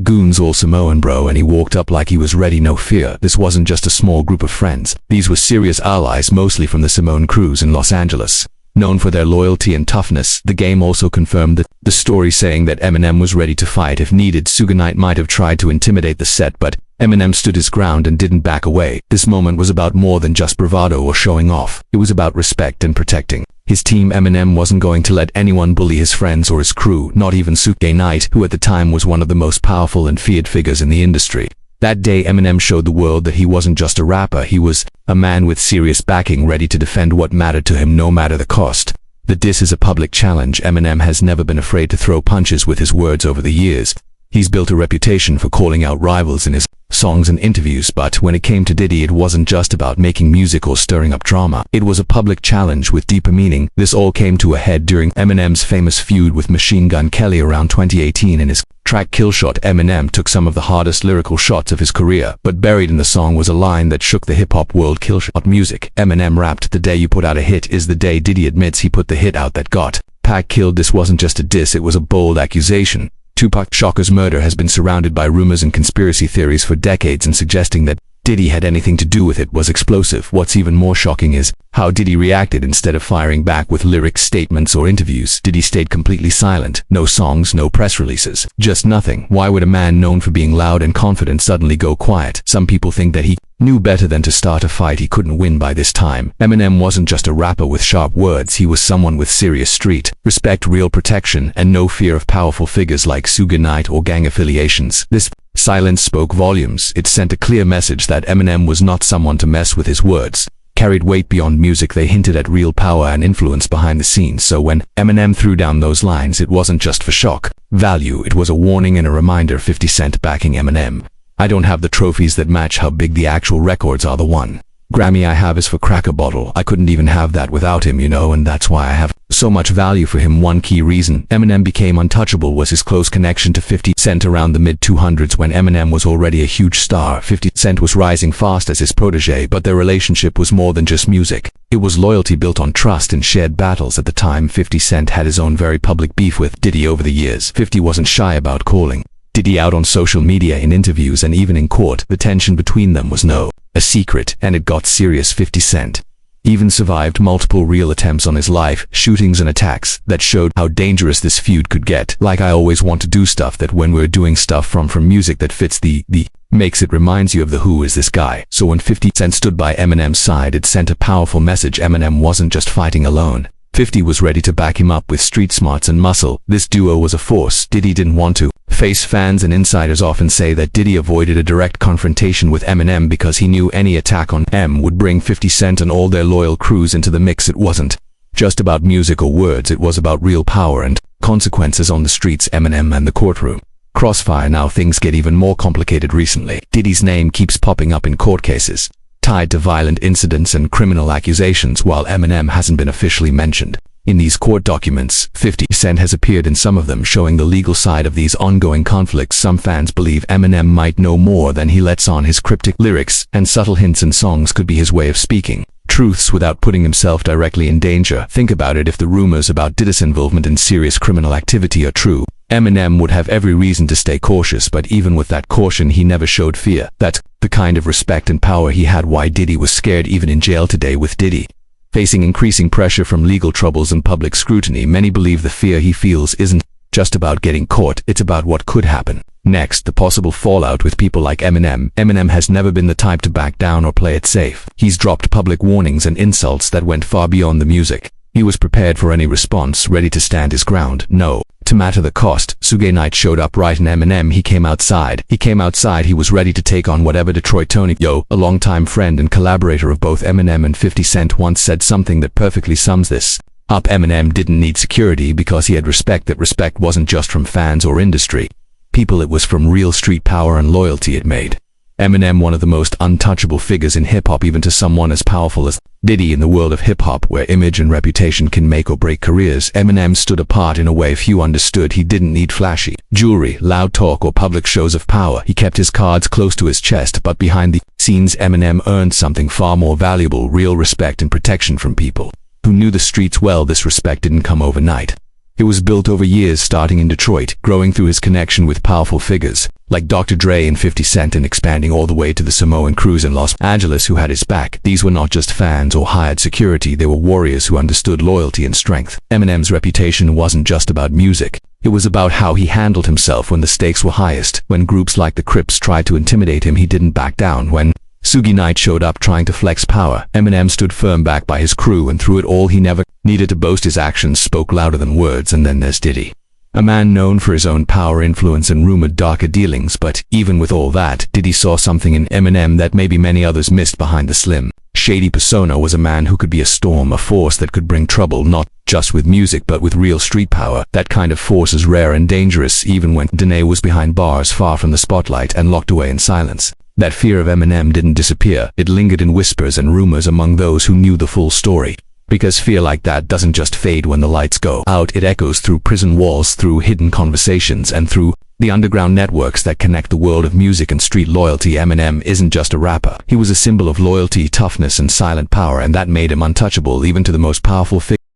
Goons all Samoan bro, and he walked up like he was ready, no fear. This wasn't just a small group of friends. These were serious allies, mostly from the Samoan crews in Los Angeles. Known for their loyalty and toughness, the game also confirmed the story saying that Eminem was ready to fight if needed. Suge Knight might have tried to intimidate the set, but Eminem stood his ground and didn't back away. This moment was about more than just bravado or showing off. It was about respect and protecting his team. Eminem wasn't going to let anyone bully his friends or his crew, not even Suge Knight, who at the time was one of the most powerful and feared figures in the industry. That day, Eminem showed the world that he wasn't just a rapper, he was a man with serious backing, ready to defend what mattered to him no matter the cost. The diss is a public challenge. Eminem has never been afraid to throw punches with his words over the years. He's built a reputation for calling out rivals in his songs and interviews, but when it came to Diddy, it wasn't just about making music or stirring up drama. It was a public challenge with deeper meaning. This all came to a head during Eminem's famous feud with Machine Gun Kelly around 2018. In his track Killshot, Eminem took some of the hardest lyrical shots of his career, but buried in the song was a line that shook the hip-hop world. Killshot music. Eminem rapped, "The day you put out a hit is the day Diddy admits he put the hit out that got Pac killed." This wasn't just a diss, it was a bold accusation. Tupac Shakur's murder has been surrounded by rumors and conspiracy theories for decades, and suggesting that Diddy had anything to do with it was explosive. What's even more shocking is how Diddy reacted. Instead of firing back with lyrics, statements, or interviews, Diddy stayed completely silent. No songs, no press releases, just nothing. Why would a man known for being loud and confident suddenly go quiet? Some people think that he knew better than to start a fight he couldn't win by this time. Eminem wasn't just a rapper with sharp words, he was someone with serious street respect, real protection, and no fear of powerful figures like Suge Knight or gang affiliations. This silence spoke volumes. It sent a clear message that Eminem was not someone to mess with. His words carried weight beyond music. They hinted at real power and influence behind the scenes. So when Eminem threw down those lines, it wasn't just for shock value, it was a warning and a reminder. 50 Cent backing Eminem. "I don't have the trophies that match how big the actual records are. The one Grammy I have is for Cracker Bottle. I couldn't even have that without him, you know, and that's why I have so much value for him." One key reason Eminem became untouchable was his close connection to 50 Cent. Around the mid-200s, when Eminem was already a huge star, 50 Cent was rising fast as his protege, but their relationship was more than just music. It was loyalty built on trust and shared battles. At the time, 50 Cent had his own very public beef with Diddy. Over the years, 50 wasn't shy about calling Diddy out on social media, in interviews, and even in court. The tension between them was no a secret, and it got serious. 50 Cent even survived multiple real attempts on his life, shootings and attacks that showed how dangerous this feud could get. Like, I always want to do stuff that when we're doing stuff from music that fits the makes it reminds you of the who is this guy. So when 50 Cent stood by Eminem's side, it sent a powerful message. Eminem wasn't just fighting alone. 50 was ready to back him up with street smarts and muscle. This duo was a force Diddy didn't want to face. Fans and insiders often say that Diddy avoided a direct confrontation with Eminem because he knew any attack on M would bring 50 Cent and all their loyal crews into the mix. It wasn't just about music or words, it was about real power and consequences on the streets, Eminem and the courtroom. Crossfire. Now things get even more complicated recently. Diddy's name keeps popping up in court cases tied to violent incidents and criminal accusations, while Eminem hasn't been officially mentioned. In these court documents, 50 Cent has appeared in some of them, showing the legal side of these ongoing conflicts. Some fans believe Eminem might know more than he lets on. His cryptic lyrics and subtle hints in songs could be his way of speaking truths without putting himself directly in danger. Think about it, if the rumors about Diddy's involvement in serious criminal activity are true, Eminem would have every reason to stay cautious, but even with that caution, he never showed fear. That's the kind of respect and power he had. Why Diddy was scared even in jail today. With Diddy facing increasing pressure from legal troubles and public scrutiny, many believe the fear he feels isn't just about getting caught, it's about what could happen next, the possible fallout with people like Eminem. Eminem has never been the type to back down or play it safe. He's dropped public warnings and insults that went far beyond the music. He was prepared for any response, ready to stand his ground, no matter the cost. Suge Knight showed up right in Eminem. He came outside. He was ready to take on whatever. Detroit Tony, a longtime friend and collaborator of both Eminem and 50 Cent, once said something that perfectly sums this up. Eminem didn't need security because he had respect. That respect wasn't just from fans or industry people, it was from real street power and loyalty. It made Eminem one of the most untouchable figures in hip-hop, even to someone as powerful as Diddy. In the world of hip-hop, where image and reputation can make or break careers, Eminem stood apart in a way few understood. He didn't need flashy jewelry, loud talk, or public shows of power. He kept his cards close to his chest, but behind the scenes, Eminem earned something far more valuable: real respect and protection from people who knew the streets well. This respect didn't come overnight. It was built over years, starting in Detroit, growing through his connection with powerful figures like Dr. Dre and 50 Cent, and expanding all the way to the Samoan crews in Los Angeles who had his back. These were not just fans or hired security, they were warriors who understood loyalty and strength. Eminem's reputation wasn't just about music. It was about how he handled himself when the stakes were highest. When groups like the Crips tried to intimidate him, he didn't back down. When Suge Knight showed up trying to flex power, Eminem stood firm back by his crew, and through it all he never needed to boast. His actions spoke louder than words. And then there's Diddy, a man known for his own power, influence, and rumored darker dealings. But even with all that, Diddy saw something in Eminem that maybe many others missed. Behind the slim, shady persona was a man who could be a storm, a force that could bring trouble, not just with music but with real street power. That kind of force is rare and dangerous, even when Dene was behind bars, far from the spotlight and locked away in silence. That fear of Eminem didn't disappear. It lingered in whispers and rumors among those who knew the full story. Because fear like that doesn't just fade when the lights go out. It echoes through prison walls, through hidden conversations, and through the underground networks that connect the world of music and street loyalty. Eminem isn't just a rapper. He was a symbol of loyalty, toughness, and silent power, and that made him untouchable even to the most powerful figures.